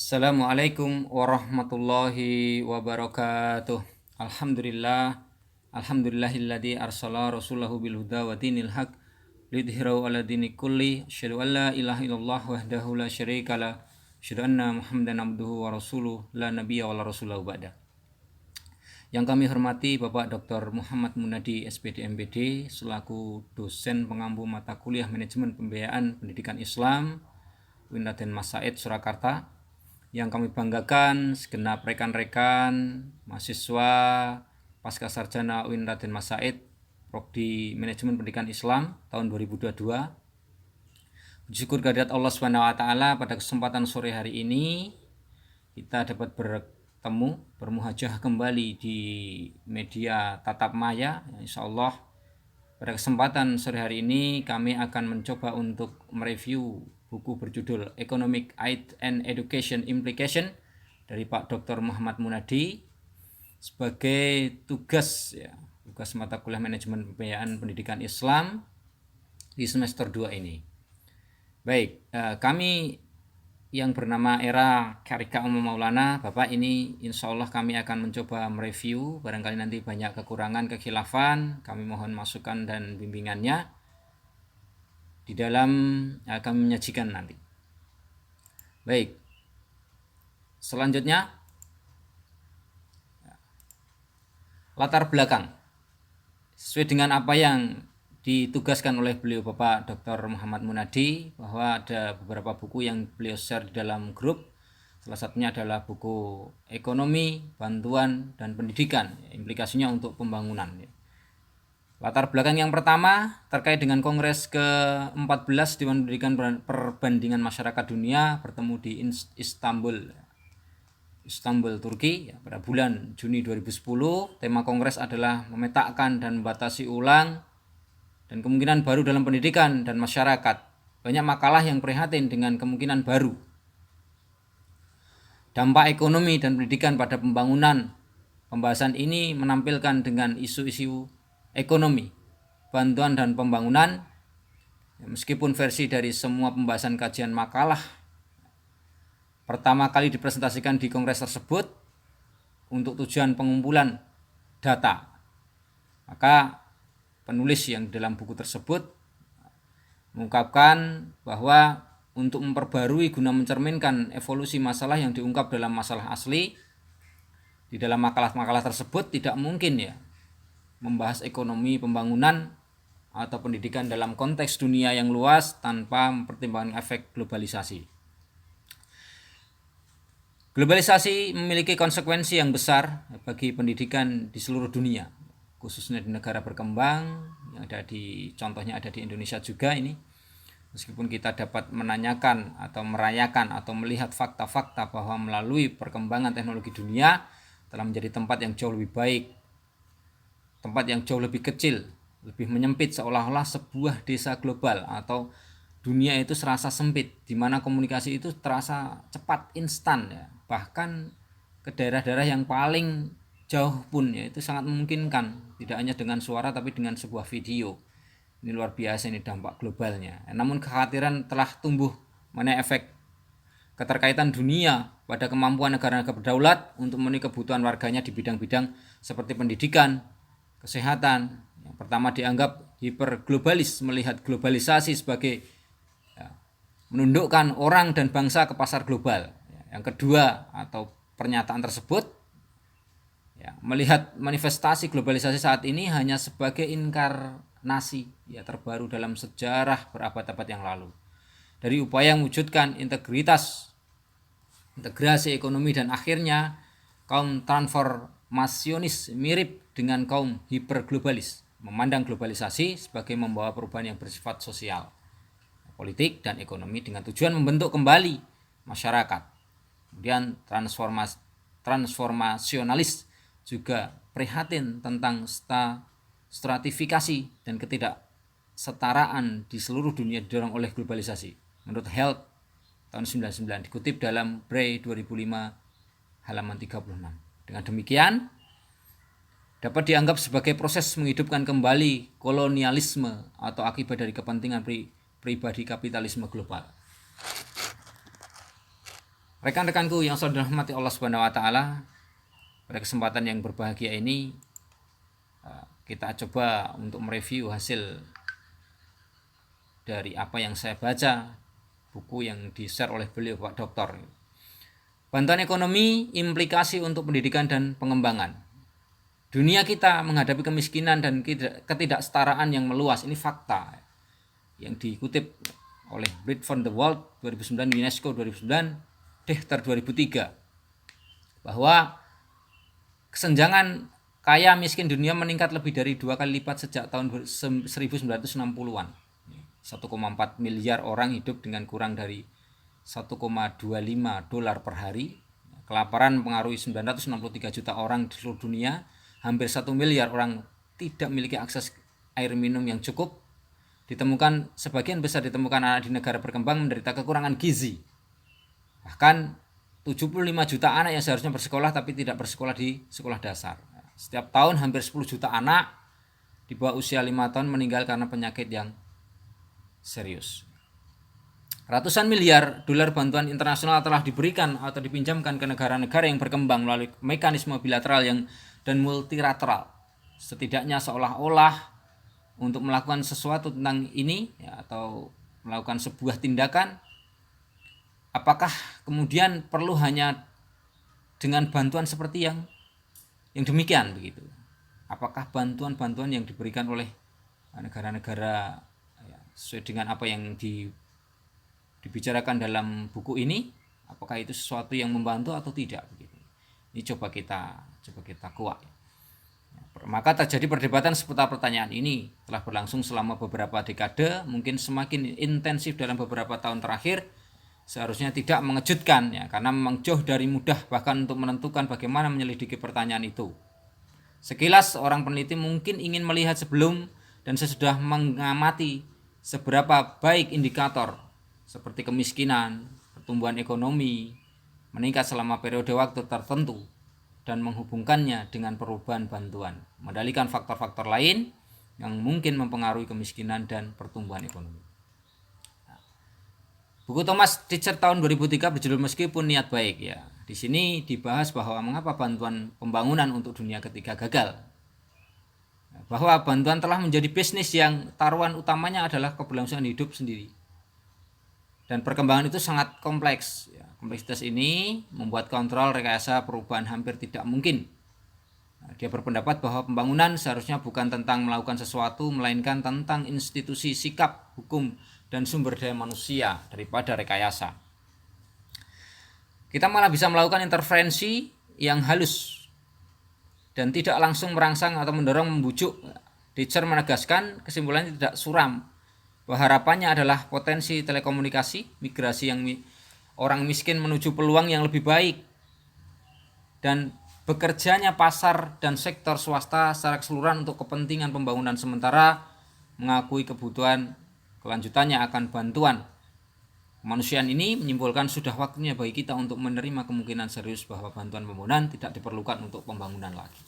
Assalamualaikum warahmatullahi wabarakatuh. Alhamdulillahilladzi arsala rasulahu bil huda wa dinil haq lidhhirahu 'ala dini kulli. Asyhadu an la ilaha illallah wahdahu la syarikalah. Asyhadu anna Muhammadan abduhu wa rasuluh la nabiyya wa la rasulahu ba'da. Yang kami hormati Bapak Dr. Muhammad Munadi SPD MPD selaku dosen pengampu mata kuliah Manajemen Pembiayaan Pendidikan Islam UIN Raden Mas Said Surakarta. Yang kami banggakan segenap rekan-rekan mahasiswa pasca sarjana UIN Raden Mas Said Prodi Manajemen Pendidikan Islam tahun 2022. Bersyukur kehadirat Allah SWT pada kesempatan sore hari ini kita dapat bertemu, bermuhajah kembali di media tatap maya. Insya Allah pada kesempatan sore hari ini kami akan mencoba untuk mereview buku berjudul Economic Aid and Education Implication dari Pak Dr. Muhammad Munadi sebagai tugas mata kuliah Manajemen Pembiayaan Pendidikan Islam di semester 2 ini. Baik, kami yang bernama Era Karika Umum Maulana, Bapak, ini insya Allah kami akan mencoba mereview, barangkali nanti banyak kekurangan, kekhilafan, kami mohon masukan dan bimbingannya di dalam kami menyajikan nanti. Baik, selanjutnya latar belakang sesuai dengan apa yang ditugaskan oleh beliau Bapak Dr. Muhammad Munadi, bahwa ada beberapa buku yang beliau share di dalam grup. Salah satunya adalah buku Ekonomi, Bantuan, dan Pendidikan, implikasinya untuk pembangunan. Latar belakang yang pertama terkait dengan Kongres ke-14 Dewan Pendidikan Perbandingan Masyarakat Dunia bertemu di Istanbul, Turki pada bulan Juni 2010. Tema Kongres adalah memetakan dan membatasi ulang dan kemungkinan baru dalam pendidikan dan masyarakat. Banyak makalah yang prihatin dengan kemungkinan baru. Dampak ekonomi dan pendidikan pada pembangunan. Pembahasan ini menampilkan dengan isu-isu ekonomi, bantuan, dan pembangunan. Meskipun versi dari semua pembahasan kajian makalah pertama kali dipresentasikan di kongres tersebut untuk tujuan pengumpulan data, maka penulis yang dalam buku tersebut mengungkapkan bahwa untuk memperbarui guna mencerminkan evolusi masalah yang diungkap dalam masalah asli, di dalam makalah-makalah tersebut tidak mungkin membahas ekonomi, pembangunan, atau pendidikan dalam konteks dunia yang luas tanpa mempertimbangkan efek globalisasi. Globalisasi memiliki konsekuensi yang besar bagi pendidikan di seluruh dunia, khususnya di negara berkembang yang contohnya ada di Indonesia juga ini. Meskipun kita dapat menanyakan atau merayakan atau melihat fakta-fakta bahwa melalui perkembangan teknologi dunia telah menjadi tempat yang jauh lebih baik, tempat yang jauh lebih kecil, lebih menyempit, seolah-olah sebuah desa global atau dunia itu serasa sempit, di mana komunikasi itu terasa cepat, instan bahkan ke daerah-daerah yang paling jauh pun itu sangat memungkinkan, tidak hanya dengan suara tapi dengan sebuah video. Ini luar biasa, ini dampak globalnya. Namun kekhawatiran telah tumbuh mengenai efek keterkaitan dunia pada kemampuan negara-negara berdaulat untuk memenuhi kebutuhan warganya di bidang-bidang seperti pendidikan, kesehatan. Yang pertama dianggap hiperglobalis, melihat globalisasi sebagai menundukkan orang dan bangsa ke pasar global. Yang kedua, atau pernyataan tersebut melihat manifestasi globalisasi saat ini hanya sebagai inkarnasi terbaru dalam sejarah berabad-abad yang lalu. Dari upaya mewujudkan integrasi ekonomi dan akhirnya kaum transformasionis mirip dengan kaum hiperglobalis, memandang globalisasi sebagai membawa perubahan yang bersifat sosial, politik, dan ekonomi dengan tujuan membentuk kembali masyarakat. Kemudian transformasionalis juga prihatin tentang stratifikasi dan ketidaksetaraan di seluruh dunia didorong oleh globalisasi. Menurut Health tahun 99 dikutip dalam Bray 2005 halaman 36. Dengan demikian dapat dianggap sebagai proses menghidupkan kembali kolonialisme atau akibat dari kepentingan pribadi kapitalisme global. Rekan-rekanku yang saudara hormati Allah Subhanahu wa taala, pada kesempatan yang berbahagia ini kita coba untuk mereview hasil dari apa yang saya baca, buku yang di-share oleh beliau Pak Doktor. Bantuan ekonomi, implikasi untuk pendidikan dan pengembangan. Dunia kita menghadapi kemiskinan dan ketidaksetaraan yang meluas. Ini fakta yang dikutip oleh Bread from the World 2009, UNESCO 2009, Dechter 2003, bahwa kesenjangan kaya miskin dunia meningkat lebih dari 2 kali lipat sejak tahun 1960-an. 1,4 miliar orang hidup dengan kurang dari 1,25 dolar per hari. Kelaparan mempengaruhi 963 juta orang di seluruh dunia. Hampir 1 miliar orang tidak memiliki akses air minum yang cukup. Sebagian besar ditemukan anak di negara berkembang menderita kekurangan gizi. Bahkan 75 juta anak yang seharusnya bersekolah tapi tidak bersekolah di sekolah dasar. Setiap tahun hampir 10 juta anak di bawah usia 5 tahun meninggal karena penyakit yang serius. Ratusan miliar dolar bantuan internasional telah diberikan atau dipinjamkan ke negara-negara yang berkembang melalui mekanisme bilateral dan multilateral. Setidaknya seolah-olah untuk melakukan sesuatu tentang ini atau melakukan sebuah tindakan, apakah kemudian perlu hanya dengan bantuan seperti yang demikian begitu? Apakah bantuan-bantuan yang diberikan oleh negara-negara sesuai dengan apa yang dibicarakan dalam buku ini, apakah itu sesuatu yang membantu atau tidak begitu? Ini coba kita kuak. Maka terjadi perdebatan seputar pertanyaan ini telah berlangsung selama beberapa dekade, mungkin semakin intensif dalam beberapa tahun terakhir. Seharusnya tidak mengejutkan karena memang jauh dari mudah bahkan untuk menentukan bagaimana menyelidiki pertanyaan itu. Sekilas orang peneliti mungkin ingin melihat sebelum dan sesudah mengamati seberapa baik indikator seperti kemiskinan, pertumbuhan ekonomi meningkat selama periode waktu tertentu dan menghubungkannya dengan perubahan bantuan, mendalikan faktor-faktor lain yang mungkin mempengaruhi kemiskinan dan pertumbuhan ekonomi. Buku Thomas Teacher tahun 2003 berjudul Meskipun Niat Baik Di sini dibahas bahwa mengapa bantuan pembangunan untuk dunia ketiga gagal. Bahwa bantuan telah menjadi bisnis yang taruhan utamanya adalah keberlangsungan hidup sendiri. Dan perkembangan itu sangat kompleks. Kompleksitas ini membuat kontrol rekayasa perubahan hampir tidak mungkin. Dia berpendapat bahwa pembangunan seharusnya bukan tentang melakukan sesuatu, melainkan tentang institusi, sikap, hukum, dan sumber daya manusia daripada rekayasa. Kita malah bisa melakukan intervensi yang halus dan tidak langsung merangsang atau mendorong membujuk. Teacher menegaskan kesimpulannya tidak suram, bahwa harapannya adalah potensi telekomunikasi, migrasi yang orang miskin menuju peluang yang lebih baik, dan bekerjanya pasar dan sektor swasta secara keseluruhan untuk kepentingan pembangunan sementara mengakui kebutuhan kelanjutannya akan bantuan. Kemanusiaan ini menyimpulkan sudah waktunya bagi kita untuk menerima kemungkinan serius bahwa bantuan pembangunan tidak diperlukan untuk pembangunan lagi.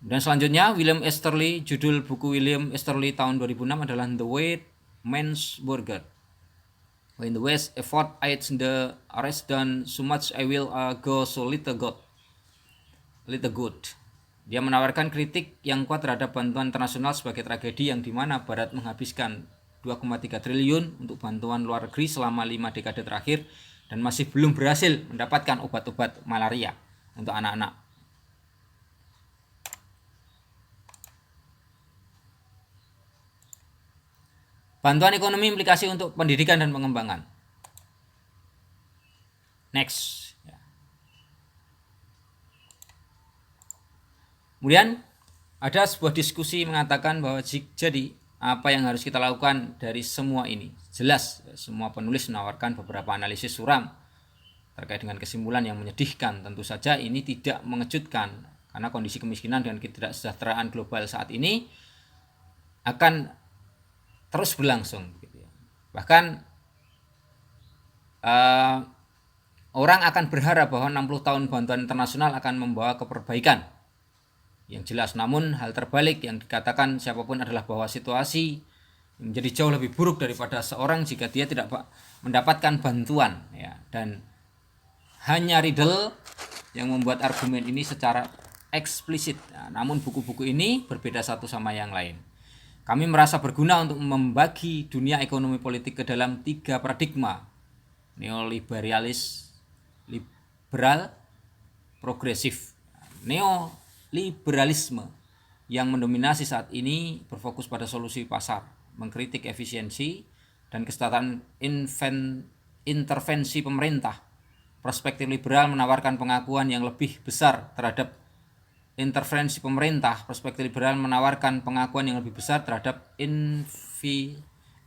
Dan selanjutnya William Easterly, judul buku William Easterly tahun 2006 adalah The Way Man's Burger. When the West effort aids the rest done so much I will go so little good. Dia menawarkan kritik yang kuat terhadap bantuan internasional sebagai tragedi yang dimana Barat menghabiskan 2,3 triliun untuk bantuan luar negeri selama 5 dekade terakhir dan masih belum berhasil mendapatkan obat-obat malaria untuk anak-anak. Bantuan ekonomi implikasi untuk pendidikan dan pengembangan. Next. Kemudian ada sebuah diskusi mengatakan bahwa jadi apa yang harus kita lakukan dari semua ini? Jelas semua penulis menawarkan beberapa analisis suram terkait dengan kesimpulan yang menyedihkan. Tentu saja ini tidak mengejutkan karena kondisi kemiskinan dan ketidaksejahteraan global saat ini akan terus berlangsung. Bahkan orang akan berharap bahwa 60 tahun bantuan internasional akan membawa keperbaikan yang jelas. Namun hal terbalik yang dikatakan siapapun adalah bahwa situasi menjadi jauh lebih buruk daripada seorang jika dia tidak mendapatkan bantuan dan hanya Riddle yang membuat argumen ini secara eksplisit. Namun buku-buku ini berbeda satu sama yang lain. Kami merasa berguna untuk membagi dunia ekonomi politik ke dalam 3 paradigma: neoliberalis, liberal, progresif. Neoliberalisme yang mendominasi saat ini berfokus pada solusi pasar, mengkritik efisiensi dan kesetaraan intervensi pemerintah. Perspektif liberal menawarkan pengakuan yang lebih besar terhadap intervensi pemerintah. Perspektif liberal menawarkan pengakuan yang lebih besar terhadap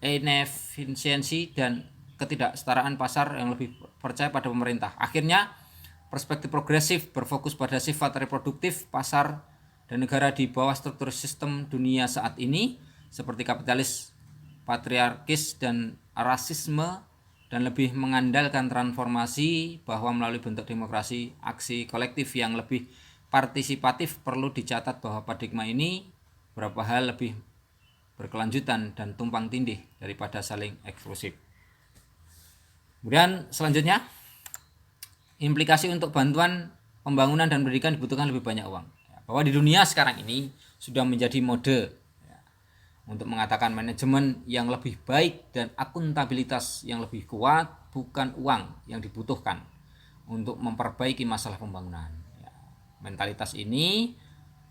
inefisiensi dan ketidaksetaraan pasar yang lebih percaya pada pemerintah. Akhirnya, perspektif progresif berfokus pada sifat reproduktif pasar dan negara di bawah struktur sistem dunia saat ini, seperti kapitalis, patriarkis, dan rasisme, dan lebih mengandalkan transformasi bahwa melalui bentuk demokrasi, aksi kolektif yang lebih partisipatif. Perlu dicatat bahwa paradigma ini beberapa hal lebih berkelanjutan dan tumpang tindih daripada saling eksklusif. Kemudian selanjutnya, implikasi untuk bantuan pembangunan dan pendidikan dibutuhkan lebih banyak uang. Bahwa di dunia sekarang ini sudah menjadi mode untuk mengatakan manajemen yang lebih baik dan akuntabilitas yang lebih kuat, bukan uang yang dibutuhkan untuk memperbaiki masalah pembangunan. Mentalitas ini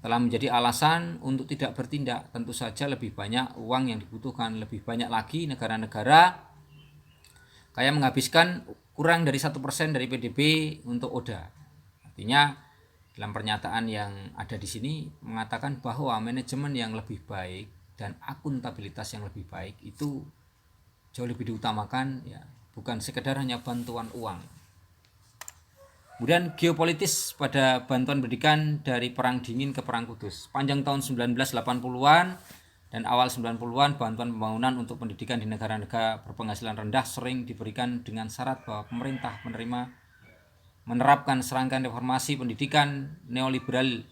telah menjadi alasan untuk tidak bertindak. Tentu saja lebih banyak uang yang dibutuhkan. Lebih banyak lagi negara-negara kayak menghabiskan kurang dari 1% dari PDB untuk ODA. Artinya dalam pernyataan yang ada di sini mengatakan bahwa manajemen yang lebih baik dan akuntabilitas yang lebih baik itu jauh lebih diutamakan, bukan sekedar hanya bantuan uang. Kemudian geopolitis pada bantuan pendidikan dari perang dingin ke perang kudus. Panjang tahun 1980-an dan awal 90-an, bantuan pembangunan untuk pendidikan di negara-negara berpenghasilan rendah sering diberikan dengan syarat bahwa pemerintah menerapkan serangkaian reformasi pendidikan neoliberal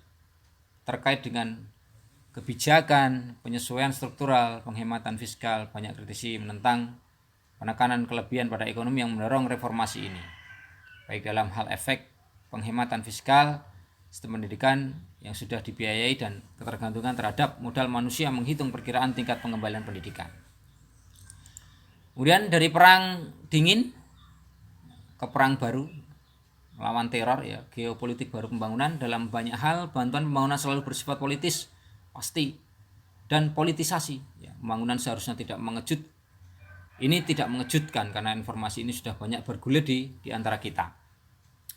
terkait dengan kebijakan, penyesuaian struktural, penghematan fiskal. Banyak kritisi menentang penekanan kelebihan pada ekonomi yang mendorong reformasi ini, baik dalam hal efek penghematan fiskal, sistem pendidikan yang sudah dibiayai, dan ketergantungan terhadap modal manusia menghitung perkiraan tingkat pengembalian pendidikan. Kemudian dari perang dingin ke perang baru melawan teror, geopolitik baru pembangunan. Dalam banyak hal bantuan pembangunan selalu bersifat politis, pasti, dan politisasi. Pembangunan seharusnya tidak tidak mengejutkan karena informasi ini sudah banyak bergulir di antara kita.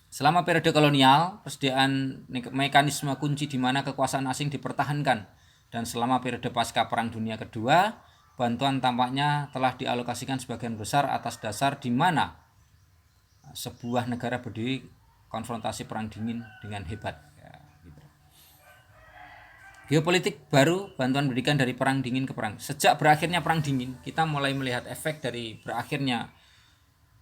Selama periode kolonial, persediaan mekanisme kunci di mana kekuasaan asing dipertahankan, dan selama periode pasca Perang Dunia Kedua, bantuan tampaknya telah dialokasikan sebagian besar atas dasar di mana sebuah negara berdiri konfrontasi perang dingin dengan hebat. Geopolitik baru bantuan pendidikan dari perang dingin ke perang. Sejak berakhirnya perang dingin, kita mulai melihat efek dari berakhirnya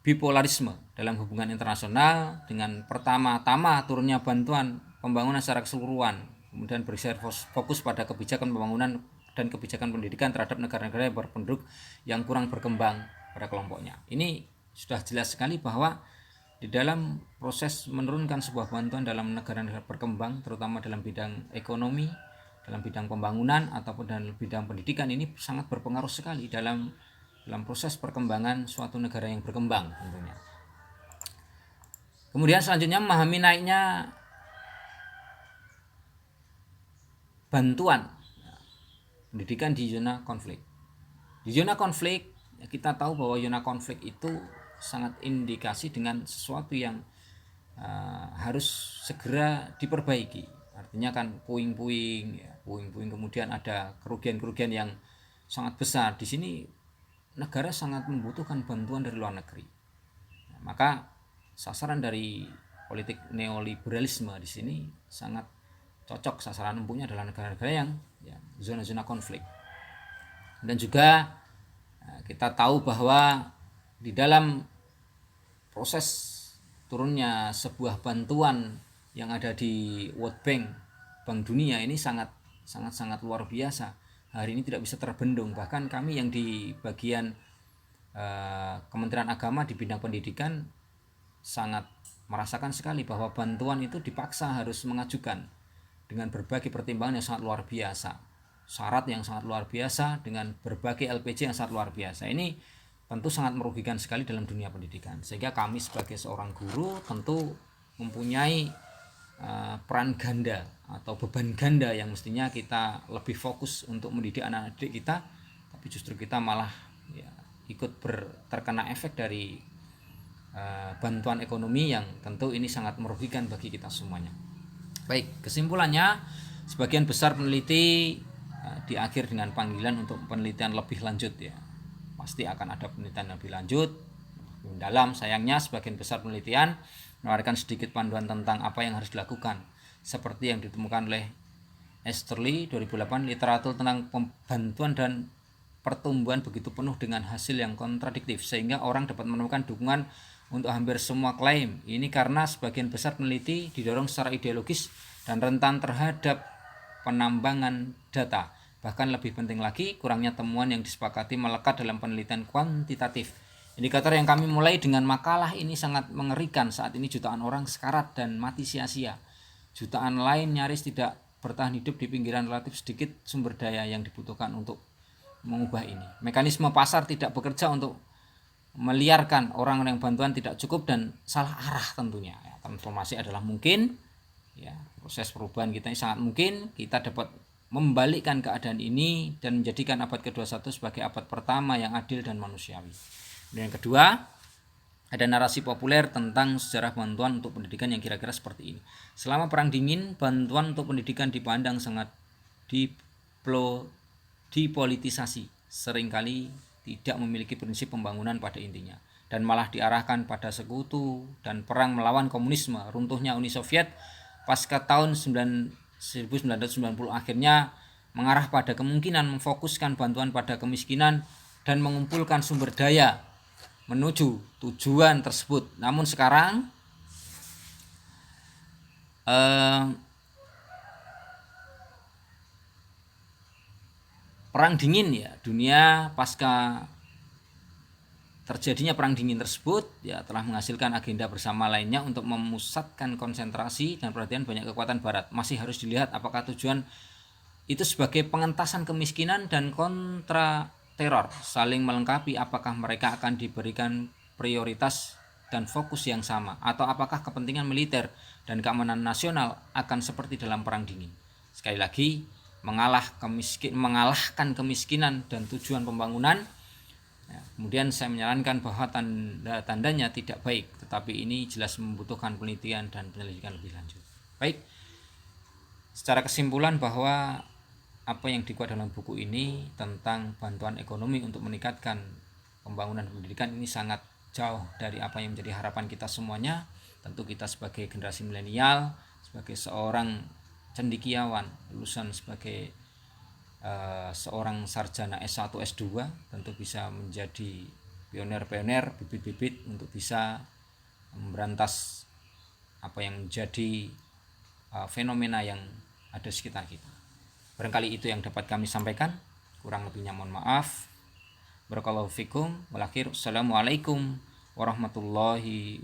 bipolarisme dalam hubungan internasional, dengan pertama-tama turunnya bantuan pembangunan secara keseluruhan, kemudian bergeser fokus pada kebijakan pembangunan dan kebijakan pendidikan terhadap negara-negara yang berpenduduk yang kurang berkembang pada kelompoknya. Ini sudah jelas sekali bahwa di dalam proses menurunkan sebuah bantuan dalam negara-negara berkembang, terutama dalam bidang ekonomi, dalam bidang pembangunan, ataupun dalam bidang pendidikan, ini sangat berpengaruh sekali dalam proses perkembangan suatu negara yang berkembang tentunya. Kemudian selanjutnya memahami naiknya bantuan pendidikan di zona konflik. Di zona konflik, kita tahu bahwa zona konflik itu sangat indikasi dengan sesuatu yang harus segera diperbaiki. Artinya kan puing-puing, kemudian ada kerugian-kerugian yang sangat besar. Di sini negara sangat membutuhkan bantuan dari luar negeri. Maka sasaran dari politik neoliberalisme di sini sangat cocok. Sasaran empuknya adalah negara-negara yang zona-zona konflik. Dan juga kita tahu bahwa di dalam proses turunnya sebuah bantuan yang ada di World Bank Dunia ini sangat luar biasa. Hari ini tidak bisa terbendung. Bahkan kami yang di bagian Kementerian Agama di bidang pendidikan sangat merasakan sekali bahwa bantuan itu dipaksa harus mengajukan dengan berbagai pertimbangan yang sangat luar biasa, syarat yang sangat luar biasa, dengan berbagai LPJ yang sangat luar biasa. Ini tentu sangat merugikan sekali dalam dunia pendidikan, sehingga kami sebagai seorang guru tentu mempunyai peran ganda atau beban ganda yang mestinya kita lebih fokus untuk mendidik anak-anak didik kita, tapi justru kita malah ikut terkena efek dari bantuan ekonomi yang tentu ini sangat merugikan bagi kita semuanya. Baik, kesimpulannya, sebagian besar peneliti di akhir dengan panggilan untuk penelitian lebih lanjut ya. Pasti akan ada penelitian lebih lanjut, mendalam. Sayangnya sebagian besar penelitian menawarkan sedikit panduan tentang apa yang harus dilakukan, seperti yang ditemukan oleh Esterly 2008, literatur tentang pembantuan dan pertumbuhan begitu penuh dengan hasil yang kontradiktif sehingga orang dapat menemukan dukungan untuk hampir semua klaim. Ini karena sebagian besar peneliti didorong secara ideologis dan rentan terhadap penambangan data. Bahkan lebih penting lagi, kurangnya temuan yang disepakati melekat dalam penelitian kuantitatif. Indikator yang kami mulai dengan makalah ini sangat mengerikan. Saat ini jutaan orang sekarat dan mati sia-sia. Jutaan lain nyaris tidak bertahan hidup di pinggiran relatif sedikit sumber daya yang dibutuhkan untuk mengubah ini. Mekanisme pasar tidak bekerja untuk meliarkan orang-orang bantuan tidak cukup dan salah arah tentunya. Transformasi adalah mungkin, ya, proses perubahan kita ini sangat mungkin. Kita dapat membalikkan keadaan ini dan menjadikan abad ke-21 sebagai abad pertama yang adil dan manusiawi. Dan yang kedua, ada narasi populer tentang sejarah bantuan untuk pendidikan yang kira-kira seperti ini. Selama Perang Dingin, bantuan untuk pendidikan dipandang sangat dipolitisasi, seringkali tidak memiliki prinsip pembangunan pada intinya, dan malah diarahkan pada sekutu dan perang melawan komunisme. Runtuhnya Uni Soviet pasca tahun 1990 akhirnya mengarah pada kemungkinan memfokuskan bantuan pada kemiskinan dan mengumpulkan sumber daya menuju tujuan tersebut. Namun sekarang Perang Dingin ya, dunia pasca terjadinya Perang Dingin tersebut ya telah menghasilkan agenda bersama lainnya untuk memusatkan konsentrasi dan perhatian banyak kekuatan barat. Masih harus dilihat apakah tujuan itu sebagai pengentasan kemiskinan dan kontra teror saling melengkapi, apakah mereka akan diberikan prioritas dan fokus yang sama, atau apakah kepentingan militer dan keamanan nasional akan seperti dalam Perang Dingin. Sekali lagi, mengalahkan kemiskinan dan tujuan pembangunan. Ya, kemudian saya menyarankan bahwa tanda-tandanya tidak baik, tetapi ini jelas membutuhkan penelitian dan penyelidikan lebih lanjut. Baik, secara kesimpulan bahwa apa yang dikuat dalam buku ini tentang bantuan ekonomi untuk meningkatkan pembangunan pendidikan ini sangat jauh dari apa yang menjadi harapan kita semuanya. Tentu kita sebagai generasi milenial, sebagai seorang cendekiawan, lulusan sebagai seorang sarjana S1, S2, tentu bisa menjadi pioner-pioner, bibit-bibit untuk bisa memberantas apa yang menjadi fenomena yang ada di sekitar kita. Barangkali itu yang dapat kami sampaikan. Kurang lebihnya mohon maaf. Barakallahu fikum. Wal akhir. Assalamualaikum warahmatullahi wabarakatuh.